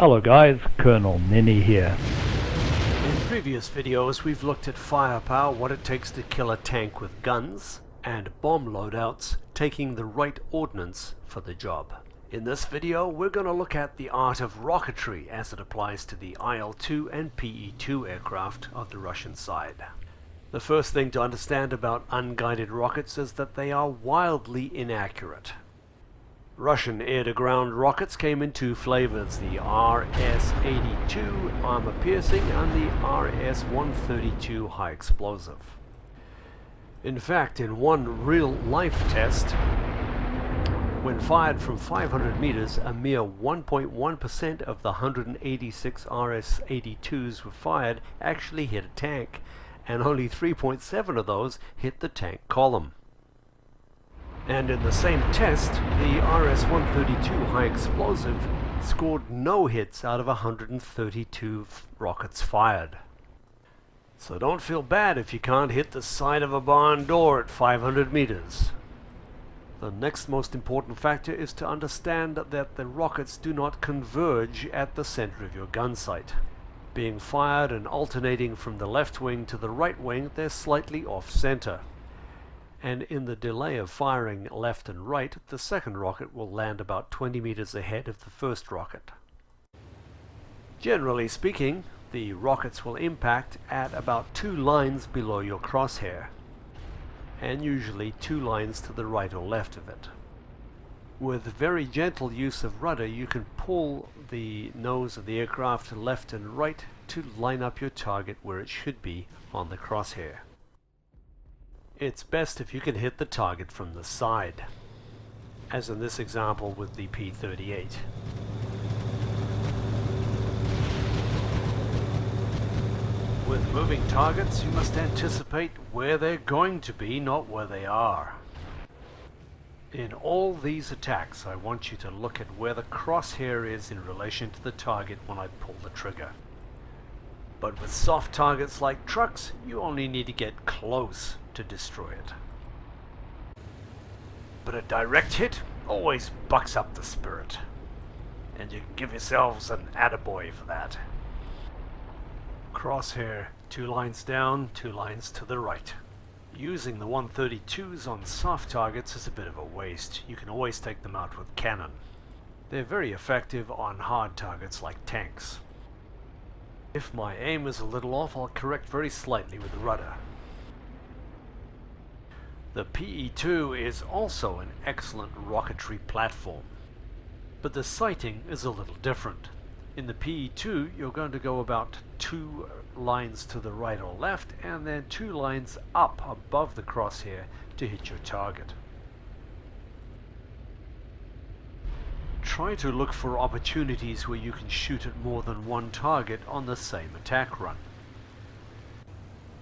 Hello guys, Colonel Ninny here. In previous videos we've looked at firepower, what it takes to kill a tank with guns, and bomb loadouts, taking the right ordnance for the job. In this video we're going to look at the art of rocketry as it applies to the IL-2 and PE-2 aircraft of the Russian side. The first thing to understand about unguided rockets is that they are wildly inaccurate. Russian air-to-ground rockets came in two flavors, the RS-82 armor-piercing and the RS-132 high-explosive. In fact, in one real-life test, when fired from 500 meters, a mere 1.1% of the 186 RS-82s were fired actually hit a tank, and only 3.7 of those hit the tank column. And in the same test, the RS-132 high explosive scored no hits out of 132 rockets fired. So don't feel bad if you can't hit the side of a barn door at 500 meters. The next most important factor is to understand that the rockets do not converge at the center of your gun sight. Being fired and alternating from the left wing to the right wing, they're slightly off-center. And in the delay of firing left and right, the second rocket will land about 20 meters ahead of the first rocket. Generally speaking, the rockets will impact at about 2 lines below your crosshair, and usually 2 lines to the right or left of it. With very gentle use of rudder, you can pull the nose of the aircraft left and right to line up your target where it should be on the crosshair. It's best if you can hit the target from the side, as in this example with the P-38. With moving targets, you must anticipate where they're going to be, not where they are. In all these attacks, I want you to look at where the crosshair is in relation to the target when I pull the trigger. But with soft targets like trucks, you only need to get close to destroy it. But a direct hit always bucks up the spirit, and you can give yourselves an attaboy for that. Crosshair, 2 lines down, 2 lines to the right. Using the 132s on soft targets is a bit of a waste. You can always take them out with cannon. They're very effective on hard targets like tanks. If my aim is a little off, I'll correct very slightly with the rudder. The PE-2 is also an excellent rocketry platform, but the sighting is a little different. In the PE-2, you're going to go about 2 lines to the right or left, and then 2 lines up above the crosshair to hit your target. Try to look for opportunities where you can shoot at more than one target on the same attack run.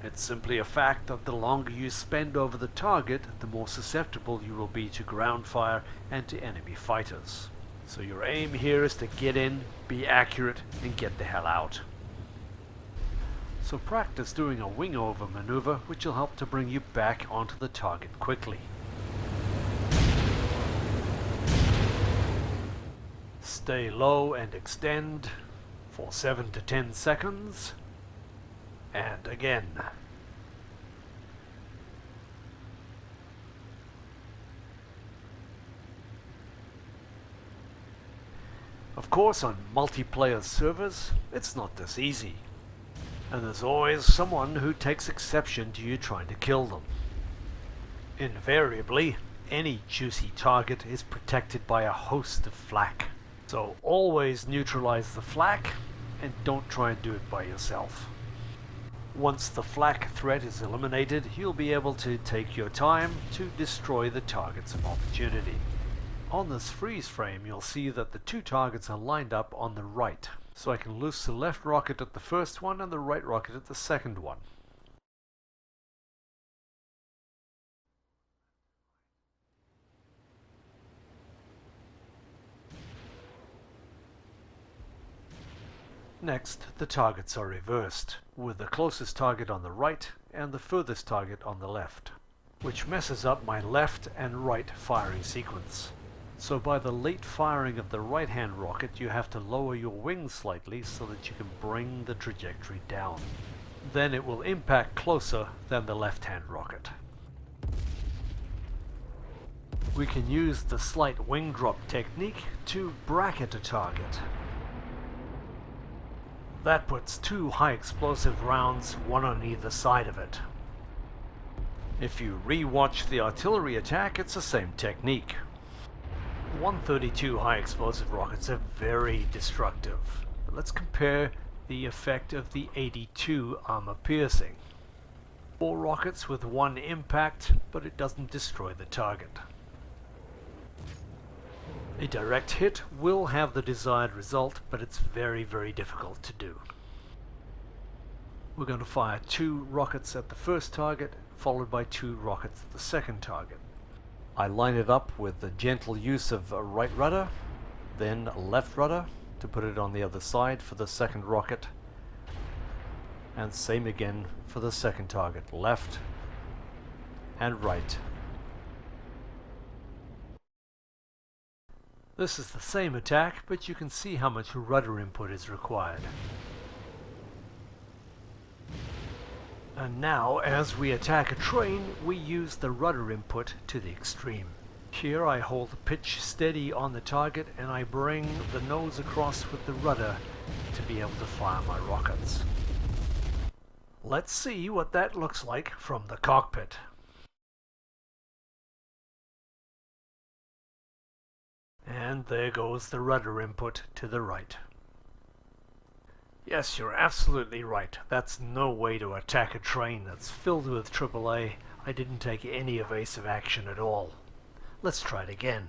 It's simply a fact that the longer you spend over the target, the more susceptible you will be to ground fire and to enemy fighters. So your aim here is to get in, be accurate, and get the hell out. So practice doing a wing-over maneuver, which will help to bring you back onto the target quickly. Stay low and extend for 7 to 10 seconds. And again. Of course, on multiplayer servers, it's not this easy. And there's always someone who takes exception to you trying to kill them. Invariably, any juicy target is protected by a host of flak. So always neutralize the flak and don't try and do it by yourself. Once the flak threat is eliminated, you'll be able to take your time to destroy the targets of opportunity. On this freeze frame, you'll see that the 2 targets are lined up on the right, so I can loose the left rocket at the first one and the right rocket at the second one. Next, the targets are reversed, with the closest target on the right and the furthest target on the left, which messes up my left and right firing sequence. So by the late firing of the right-hand rocket, you have to lower your wings slightly so that you can bring the trajectory down. Then it will impact closer than the left-hand rocket. We can use the slight wing drop technique to bracket a target. That puts 2 high explosive rounds, one on either side of it. If you re-watch the artillery attack, it's the same technique. 132 high explosive rockets are very destructive. But let's compare the effect of the 82 armor piercing. 4 rockets with 1 impact, but it doesn't destroy the target. A direct hit will have the desired result, but it's very, very difficult to do. We're going to fire 2 rockets at the first target, followed by 2 rockets at the second target. I line it up with the gentle use of a right rudder, then a left rudder to put it on the other side for the second rocket, and same again for the second target, left and right. This is the same attack, but you can see how much rudder input is required. And now, as we attack a train, we use the rudder input to the extreme. Here I hold the pitch steady on the target and I bring the nose across with the rudder to be able to fire my rockets. Let's see what that looks like from the cockpit. And there goes the rudder input to the right. Yes, you're absolutely right. That's no way to attack a train that's filled with AAA. I didn't take any evasive action at all. Let's try it again.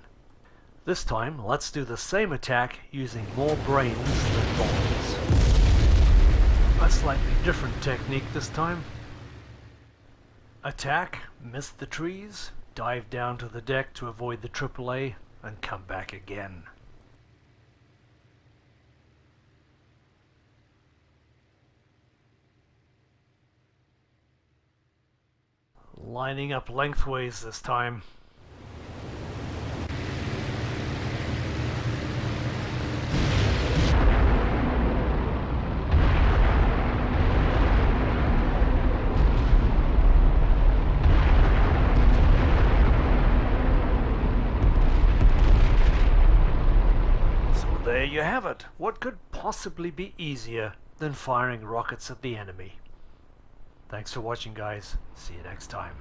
This time, let's do the same attack using more brains than balls. A slightly different technique this time. Attack, miss the trees, dive down to the deck to avoid the AAA, and come back again. Lining up lengthways this time. There you have it. What could possibly be easier than firing rockets at the enemy? Thanks for watching, guys. See you next time.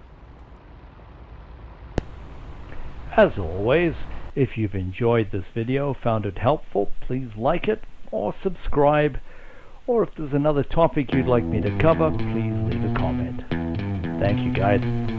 As always, if you've enjoyed this video, found it helpful, please like it or subscribe. Or if there's another topic you'd like me to cover, please leave a comment. Thank you, guys.